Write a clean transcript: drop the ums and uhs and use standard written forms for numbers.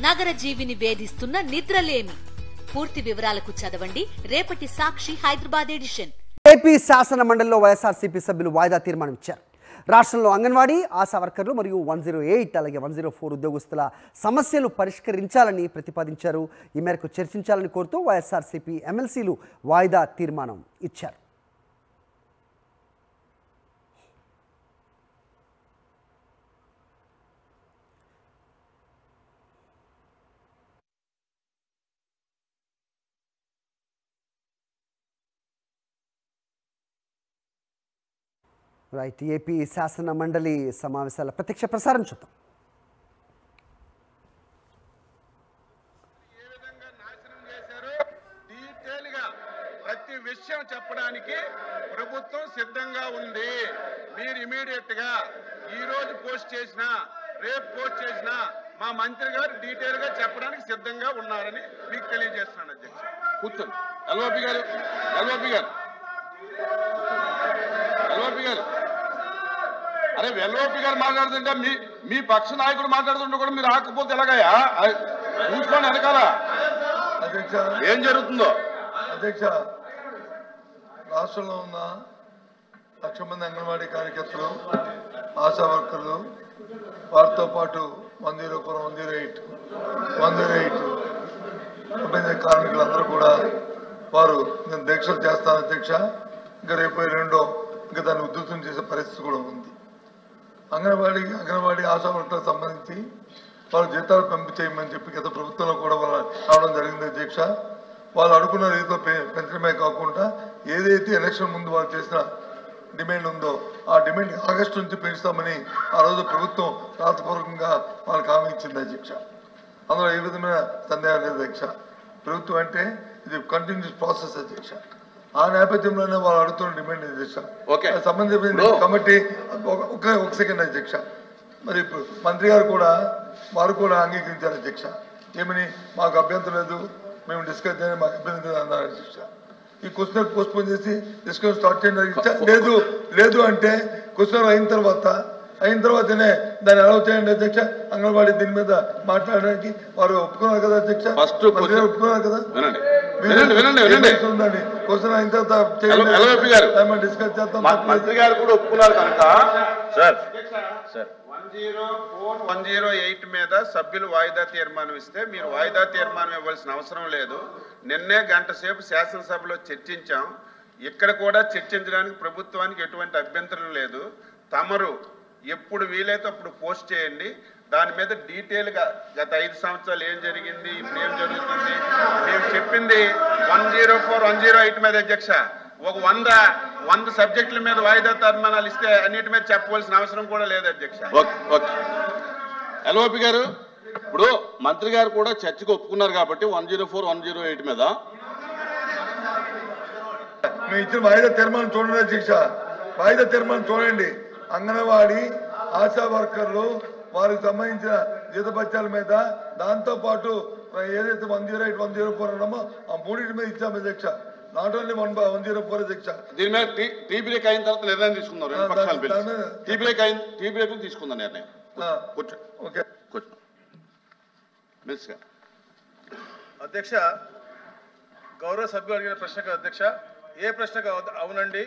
నగర జీవిని వేధిస్తున్న నిద్రలేమి. పూర్తి వివరాలకు చదవండి రేపటి సాక్షి హైదరాబాద్ ఎడిషన్. ఏపీ శాసన మండలిలో వైఎస్ఆర్సీపీ సభ్యులు వాయిదా తీర్మానం ఇచ్చారు. రాష్ట్రంలో అంగన్వాడీ, ఆశా వర్కర్లు మరియు 108 అలాగే 104 ఉద్యోగస్తుల సమస్యలు పరిష్కరించాలని ప్రతిపాదించారు. ఈ మేరకు చర్చించాలని కోరుతూ వైఎస్ఆర్సీపీ ఎమ్మెల్సీలు వాయిదా తీర్మానం ఇచ్చారు. రైట్, ఏపీ శాసన మండలి సమావేశాల ప్రత్యక్ష ప్రసారం చూద్దాం. ఏ విధంగా నాశనం చేశారో డీటెయిల్ గా ప్రతి విషయం చెప్పడానికి ప్రభుత్వం సిద్ధంగా ఉంది. మీరు ఇమీడియట్ గా ఈ రోజు పోస్ట్ చేసినా రేపు పోస్ట్ చేసినా మా మంత్రి గారు డీటెయిల్ గా చెప్పడానికి సిద్ధంగా ఉన్నారని మీకు తెలియజేస్తున్నాను. అధ్యక్ష కూర్చోండి. ఎల్ఓపి గారు అరే ఎల్ఓపి గారు మాట్లాడుతుంటే మీ పక్ష నాయకుడు మాట్లాడుతుంటే కూడా మీరు ఆకపోతే ఎలాగయ్యా? చూసుకోండి వెనకాల అధ్యక్ష ఏం జరుగుతుందో. అధ్యక్ష, రాష్ట్రంలో ఉన్న 1,00,000 మంది అంగన్వాడీ కార్యకర్తలు, ఆశా వర్కర్లు, వారితో పాటు 104, 108 సంబంధించిన కార్మికులందరూ కూడా వారు నేను దీక్షలు చేస్తాను అధ్యక్ష. ఇంకా రేపు ఇంకా దాన్ని ఉధృతం చేసే పరిస్థితి కూడా ఉంది. అంగన్వాడీ ఆశా వర్కర్లకు సంబంధించి వాళ్ళ జీతాలు పెంపు చేయమని చెప్పి గత ప్రభుత్వంలో కూడా వాళ్ళు రావడం జరిగింది అధ్యక్ష. వాళ్ళు అడుగున్న రీతిలో పెంచడమే కాకుండా ఏదైతే ఎలక్షన్ ముందు వాళ్ళు చేసిన డిమాండ్ ఉందో ఆ డిమాండ్ ఆగస్టు నుంచి పెంచుతామని ఆ రోజు ప్రభుత్వం రాతపూర్వకంగా వాళ్ళకి హామీ ఇచ్చింది అధ్యక్ష. అందులో ఏ విధమైన సందేహం లేదు అధ్యక్ష. ప్రభుత్వం అంటే ఇది కంటిన్యూస్ ప్రాసెస్ అధ్యక్ష. ఆ నేపథ్యంలోనే వాళ్ళు అడుగుతున్న డిమాండ్ అధ్యక్ష. సంబంధించిన కమిటీ ఒక సెకండ్ అధ్యక్ష. మరి ఇప్పుడు మంత్రి గారు కూడా వారు కూడా అంగీకరించారు అధ్యక్ష. ఏమని మాకు అభ్యంతరం లేదు, మేము డిస్కస్ చేయని మాకు అభ్యంతరం లేదు అన్నారు అధ్యక్ష. ఈ క్వశ్చన్ పోస్ట్పోన్ చేసి డిస్కషన్ స్టార్ట్ చేయండి అధ్యక్ష. లేదు అంటే క్వశ్చన్ అయిన తర్వాతనే దాన్ని అలౌ చేయండి అధ్యక్ష. అంగన్వాడీ దీని మీద మాట్లాడడానికి వారు ఒప్పుకున్నారు కదా అధ్యక్ష. ఒప్పుకున్నారు కదా. క్వశ్చన్ అయిన తర్వాత డిస్కస్ చేస్తాం. మంత్రి గారు కూడా ఒప్పుకున్నారు కనుక 104, 108 మీద సభ్యులు వాయిదా తీర్మానం ఇస్తే మీరు వాయిదా తీర్మానం ఇవ్వాల్సిన అవసరం లేదు. నిన్నే గంట సేపు శాసనసభలో చర్చించాం. ఇక్కడ కూడా చర్చించడానికి ప్రభుత్వానికి ఎటువంటి అభ్యంతరం లేదు. తమరు ఎప్పుడు వీలైతే అప్పుడు పోస్ట్ చేయండి. దాని మీద డీటెయిల్గా గత 5 సంవత్సరాలు ఏం జరిగింది, ఇప్పుడు ఏం జరుగుతుంది, మేము చెప్పింది 104, 108 మీద అధ్యక్ష. ఒక 100 సబ్జెక్టుల మీద వాయిదా తీర్మానాలు ఇస్తే అన్నిటి మీద చెప్పవలసిన అవసరం కూడా లేదు అధ్యక్ష. ఎల్ఓపి గారు, ఇప్పుడు మంత్రి గారు కూడా చర్చకు ఒప్పుకున్నారు కాబట్టి 104, 108 మీద మేము ఇచ్చిన వాయిదా తీర్మానం చూడండి అధ్యక్ష. వాయిదా తీర్మానం చూడండి. అంగన్వాడీ, ఆశా వర్కర్లు వారికి సంబంధించిన జీతభత్యాల మీద, దాంతో పాటు ఏదైతే 108, 104 ఉన్నామో ఆ మూడింటి మీద ఇచ్చాము అధ్యక్ష. నాట్ ఓన్లీ 104 అధ్యక్ష. దీని మీద టీ బ్రేక్ అయిన తర్వాత నిర్ణయం తీసుకున్నారు. టీ బ్రేక్ తీసుకుందాం నిర్ణయం. ఓకే అధ్యక్ష, గౌరవ సభ్యులు అడిగిన ప్రశ్నకు అధ్యక్ష, ఏ ప్రశ్నకు అవునండి